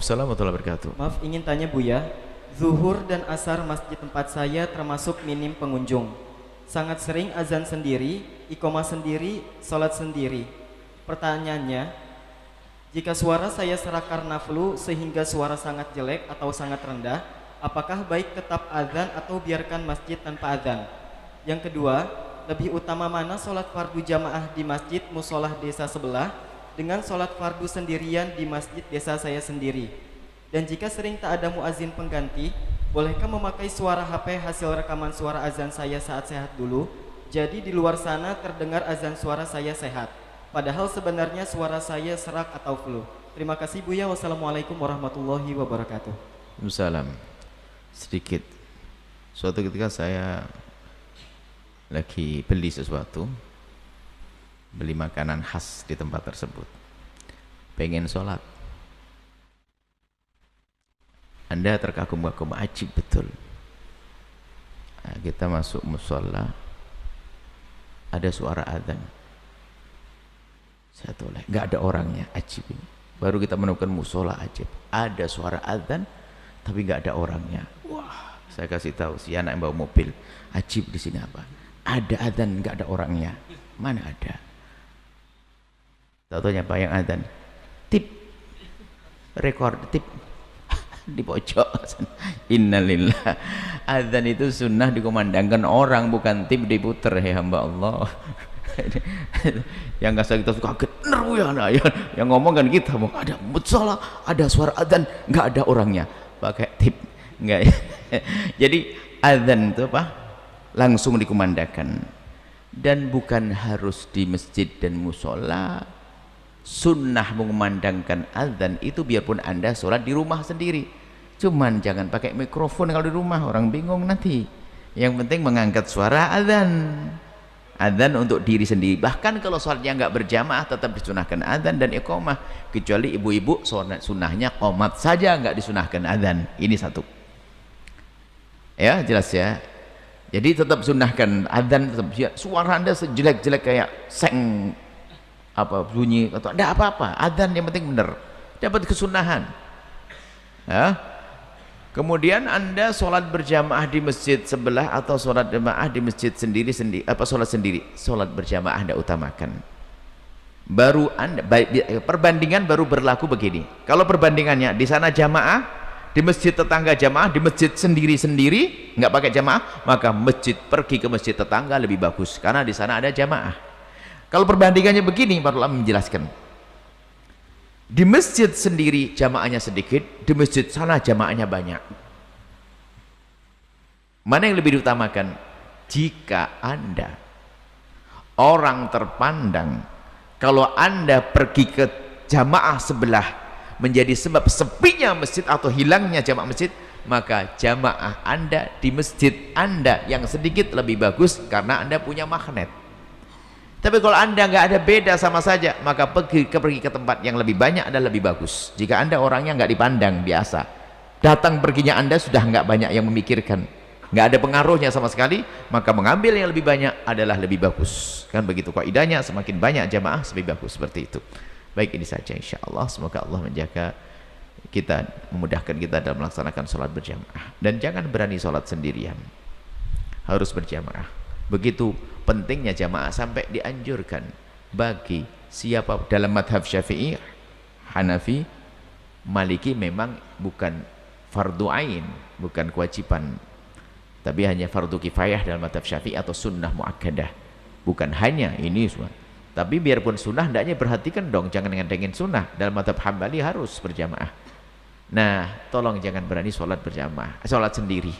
Waalaikumsalam warahmatullahi wabarakatuh. Maaf, ingin tanya Buya, zuhur dan asar masjid tempat saya termasuk minim pengunjung. Sangat sering azan sendiri, iqomah sendiri, sholat sendiri. Pertanyaannya, jika suara saya serak karena flu sehingga suara sangat jelek atau sangat rendah, apakah baik tetap azan atau biarkan masjid tanpa azan? Yang kedua, lebih utama mana sholat fardu jamaah di masjid musolah desa sebelah dengan sholat fardu sendirian di masjid desa saya sendiri? Dan jika sering tak ada muazin pengganti, bolehkah memakai suara HP hasil rekaman suara azan saya saat sehat dulu? Jadi di luar sana terdengar azan suara saya sehat, padahal sebenarnya suara saya serak atau flu. Terima kasih Buya. Wassalamualaikum warahmatullahi wabarakatuh. Waalaikumsalam. Sedikit. Suatu ketika saya lagi beli sesuatu, beli makanan khas di tempat tersebut, pengen sholat. Anda terkagum-kagum, ajib betul. Nah, kita masuk musola, ada suara adzan. Saya toleh, nggak ada orangnya, ajib ini. Baru kita menemukan musola ajib. Ada suara adzan, tapi nggak ada orangnya. Wah, saya kasih tahu si anak yang bawa mobil, ajib di sini apa? Ada adzan, nggak ada orangnya. Mana ada? Tahu-tahunya apa yang adzan? Tip, rekor, tip. Di pojok. Innalillah. Adzan itu sunnah dikumandangkan orang, bukan tip diputer. Ya hamba Allah. Yang nggak usah kita suka kaget, nah, yang ngomong kan kita, mau ada musola, ada suara adzan, nggak ada orangnya, pakai tip, nggak ya? Jadi adzan itu apa? Langsung dikumandangkan, dan bukan harus di masjid dan musola. Sunnah mengumandangkan azan itu biarpun Anda sholat di rumah sendiri, cuman jangan pakai mikrofon kalau di rumah, orang bingung nanti. Yang penting mengangkat suara azan, azan untuk diri sendiri. Bahkan kalau sholatnya nggak berjamaah tetap disunahkan azan dan iqomah, kecuali ibu-ibu sunnahnya qomat saja, nggak disunahkan azan. Ini satu ya, jelas ya. Jadi tetap sunahkan azan, tetap suara Anda sejelek-jelek kayak seng apa bunyi atau ada apa-apa, adzan yang penting benar, dapat kesunahan ya. Kemudian Anda sholat berjamaah di masjid sebelah atau sholat jamaah di masjid sendiri-sendiri, apa sholat sendiri, sholat berjamaah Anda utamakan. Baru Anda, perbandingan baru berlaku begini. Kalau perbandingannya di sana jamaah, di masjid tetangga jamaah, di masjid sendiri-sendiri nggak pakai jamaah, maka pergi ke masjid tetangga lebih bagus karena di sana ada jamaah. Kalau perbandingannya begini, para ulama menjelaskan, di masjid sendiri jamaahnya sedikit, di masjid sana jamaahnya banyak. Mana yang lebih diutamakan? Jika Anda orang terpandang, kalau Anda pergi ke jamaah sebelah menjadi sebab sepinya masjid atau hilangnya jamaah masjid, maka jamaah Anda di masjid Anda yang sedikit lebih bagus karena Anda punya magnet. Tapi kalau Anda nggak ada, beda sama saja, maka pergi ke tempat yang lebih banyak adalah lebih bagus. Jika Anda orangnya nggak dipandang biasa, datang perginya Anda sudah nggak banyak yang memikirkan, nggak ada pengaruhnya sama sekali, maka mengambil yang lebih banyak adalah lebih bagus. Kan begitu kaidahnya, semakin banyak jamaah lebih bagus, seperti itu. Baik, ini saja insya Allah. Semoga Allah menjaga kita, memudahkan kita dalam melaksanakan sholat berjamaah. Dan jangan berani sholat sendirian, harus berjamaah. Begitu pentingnya jamaah sampai dianjurkan bagi siapa dalam madhab Syafi'i, Hanafi, Maliki memang bukan fardu ain, bukan kewajiban, tapi hanya fardu kifayah dalam madhab Syafi'i atau sunnah muakkadah. Bukan hanya ini semua, tapi biarpun sunnah hendaknya perhatikan dong, jangan ngedengin sunnah. Dalam madhab Hambali harus berjamaah. Nah, tolong jangan berani sholat berjamaah, sholat sendiri,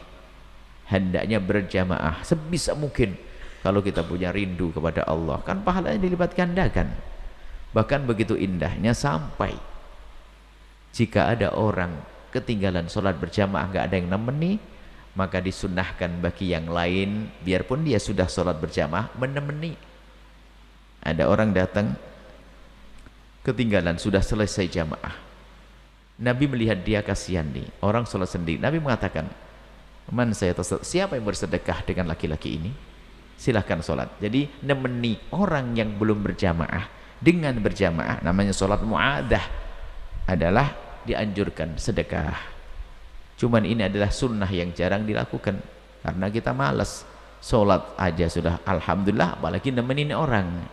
hendaknya berjamaah sebisa mungkin. Kalau kita punya rindu kepada Allah, kan pahalanya dilipat gandakan. Bahkan begitu indahnya sampai jika ada orang ketinggalan sholat berjamaah, nggak ada yang nemeni, maka disunnahkan bagi yang lain, biarpun dia sudah sholat berjamaah, menemani. Ada orang datang ketinggalan, sudah selesai jamaah, Nabi melihat dia kasihan nih, orang sholat sendiri. Nabi mengatakan, man saya siapa yang bersedekah dengan laki-laki ini, silahkan sholat. Jadi nemeni orang yang belum berjamaah dengan berjamaah, namanya sholat mu'adah, adalah dianjurkan sedekah. Cuman ini adalah sunnah yang jarang dilakukan karena kita malas. Sholat aja sudah alhamdulillah, apalagi nemenin orang.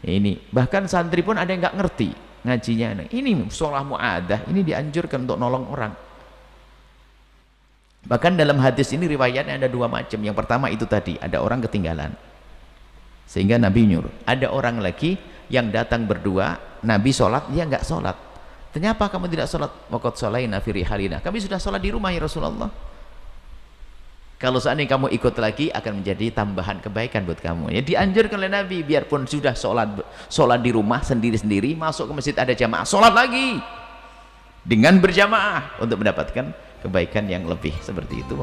Ini bahkan santri pun ada yang nggak ngerti ngajinya. Ini sholat mu'adah, ini dianjurkan untuk nolong orang. Bahkan dalam hadis ini riwayatnya ada dua macam. Yang pertama itu tadi, ada orang ketinggalan sehingga Nabi nyuruh. Ada orang lagi yang datang berdua, Nabi sholat, dia nggak sholat. Kenapa kamu tidak sholat? Waqad sholaina fi rihalina, kami sudah sholat di rumah ya Rasulullah. Kalau seandainya kamu ikut lagi akan menjadi tambahan kebaikan buat kamu. Ya dianjurkan oleh Nabi, biarpun sudah sholat di rumah sendiri-sendiri, masuk ke masjid ada jamaah, sholat lagi dengan berjamaah untuk mendapatkan kebaikan yang lebih seperti itu.